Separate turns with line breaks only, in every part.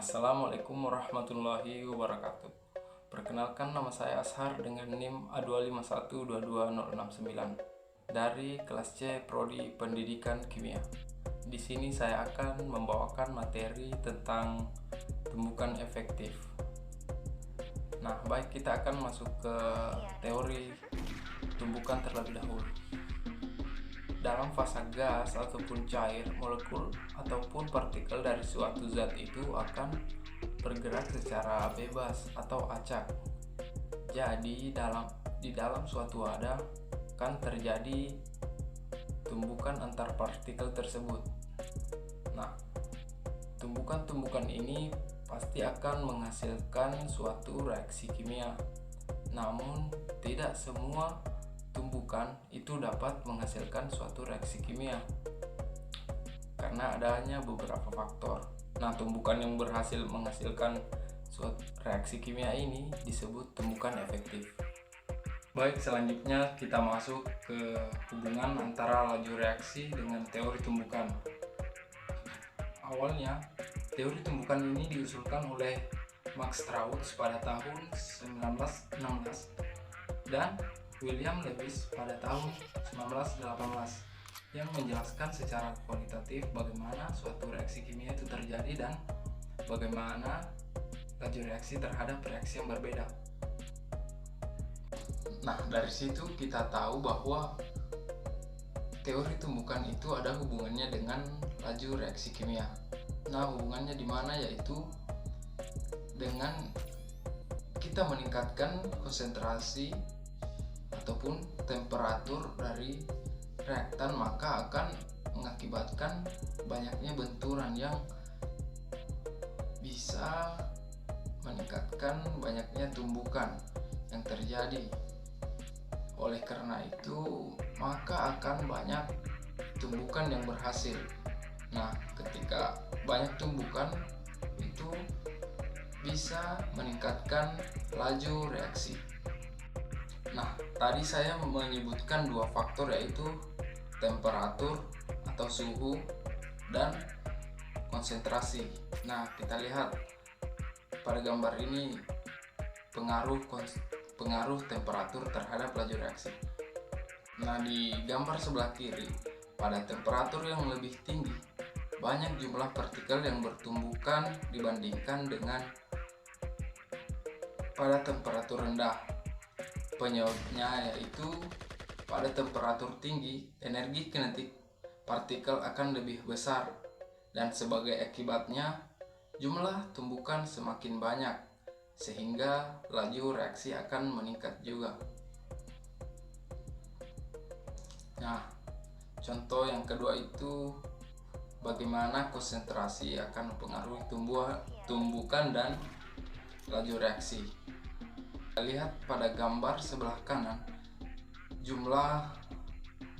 Assalamualaikum warahmatullahi wabarakatuh. Perkenalkan, nama saya Ashar dengan NIM A251222069 dari kelas C Prodi Pendidikan Kimia. Di sini saya akan membawakan materi tentang tumbukan efektif. Nah, baik, kita akan masuk ke teori tumbukan terlebih dahulu. Dalam fase gas ataupun cair, molekul ataupun partikel dari suatu zat itu akan bergerak secara bebas atau acak. Jadi di dalam suatu wadah kan terjadi tumbukan antar partikel tersebut. Nah, tumbukan-tumbukan ini pasti akan menghasilkan suatu reaksi kimia. Namun tidak semua tumbukan itu dapat menghasilkan suatu reaksi kimia karena adanya beberapa faktor. Nah, tumbukan yang berhasil menghasilkan suatu reaksi kimia ini disebut tumbukan efektif. Baik, selanjutnya kita masuk ke hubungan antara laju reaksi dengan teori tumbukan. Awalnya, teori tumbukan ini diusulkan oleh Max Strauss pada tahun 1916 dan William Lewis pada tahun 1918 yang menjelaskan secara kualitatif bagaimana suatu reaksi kimia itu terjadi dan bagaimana laju reaksi terhadap reaksi yang berbeda. Nah, dari situ kita tahu bahwa teori tumbukan itu ada hubungannya dengan laju reaksi kimia. Nah, hubungannya di mana? Yaitu dengan kita meningkatkan konsentrasi ataupun temperatur dari reaktan, maka akan mengakibatkan banyaknya benturan yang bisa meningkatkan banyaknya tumbukan yang terjadi. Oleh karena itu, maka akan banyak tumbukan yang berhasil. Nah, ketika banyak tumbukan itu bisa meningkatkan laju reaksi. Nah, tadi saya menyebutkan dua faktor, yaitu temperatur atau suhu dan konsentrasi. Nah, kita lihat pada gambar ini pengaruh temperatur terhadap laju reaksi. Nah, di gambar sebelah kiri, pada temperatur yang lebih tinggi, banyak jumlah partikel yang bertumbukan dibandingkan dengan pada temperatur rendah. Penyebabnya yaitu pada temperatur tinggi, energi kinetik partikel akan lebih besar dan sebagai akibatnya jumlah tumbukan semakin banyak sehingga laju reaksi akan meningkat juga. Nah, contoh yang kedua itu bagaimana konsentrasi akan mempengaruhi tumbukan dan laju reaksi. Lihat pada gambar sebelah kanan, jumlah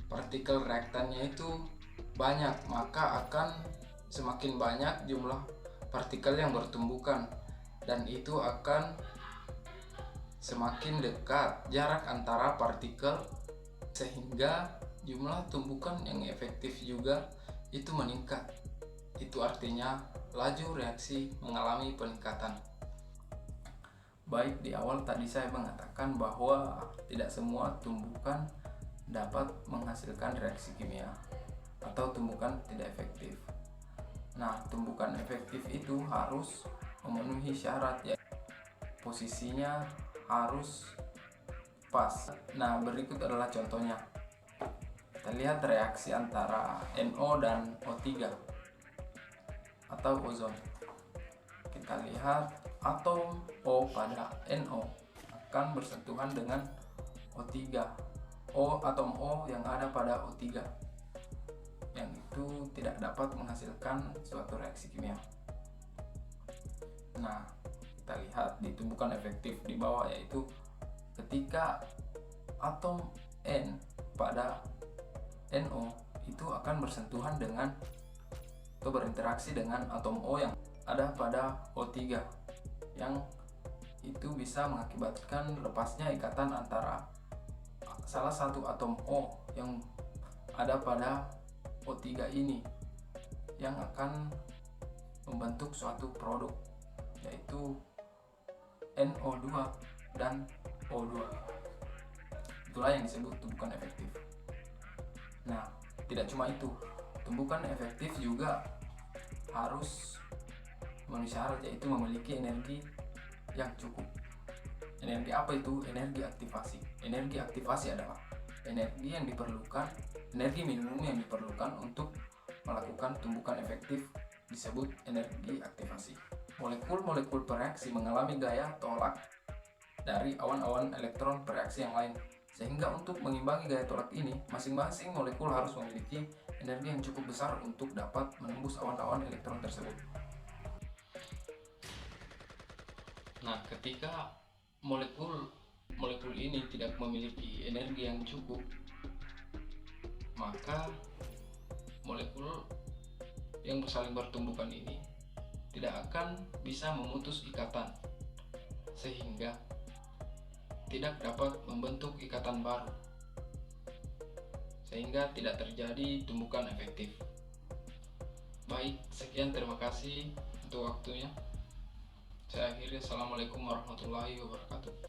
partikel reaktannya itu banyak, maka akan semakin banyak jumlah partikel yang bertumbukan dan itu akan semakin dekat jarak antara partikel sehingga jumlah tumbukan yang efektif juga itu meningkat. Itu artinya laju reaksi mengalami peningkatan. Baik, di awal tadi saya mengatakan bahwa tidak semua tumbukan dapat menghasilkan reaksi kimia atau tumbukan tidak efektif. Nah, tumbukan efektif itu harus memenuhi syarat, ya, posisinya harus pas. Nah, berikut adalah contohnya. Kita lihat reaksi antara NO dan O3 atau ozon. Kita lihat atom O pada NO akan bersentuhan dengan O3. Atom O yang ada pada O3 yang itu tidak dapat menghasilkan suatu reaksi kimia. Nah, kita lihat di tumbukan efektif di bawah, yaitu ketika atom N pada NO itu akan bersentuhan dengan atau berinteraksi dengan atom O yang ada pada O3 yang itu bisa mengakibatkan lepasnya ikatan antara salah satu atom O yang ada pada O3 ini yang akan membentuk suatu produk. yaitu NO2 dan O2. Itulah yang disebut tumbukan efektif. Nah, tidak cuma itu, tumbukan efektif juga harus memenuhi syarat, yaitu memiliki energi yang cukup. Energi apa itu? Energi aktivasi. Energi aktivasi adalah energi yang diperlukan, energi minimum yang diperlukan untuk melakukan tumbukan efektif disebut energi aktivasi. Molekul-molekul bereaksi mengalami gaya tolak dari awan-awan elektron bereaksi yang lain, sehingga untuk mengimbangi gaya tolak ini, masing-masing molekul harus memiliki energi yang cukup besar untuk dapat menembus awan-awan elektron tersebut. Nah, ketika molekul ini tidak memiliki energi yang cukup, maka molekul yang saling bertumbukan ini tidak akan bisa memutus ikatan, sehingga tidak dapat membentuk ikatan baru, sehingga tidak terjadi tumbukan efektif. Baik, sekian, terima kasih untuk waktunya. Saya akhiri. Assalamualaikum warahmatullahi wabarakatuh.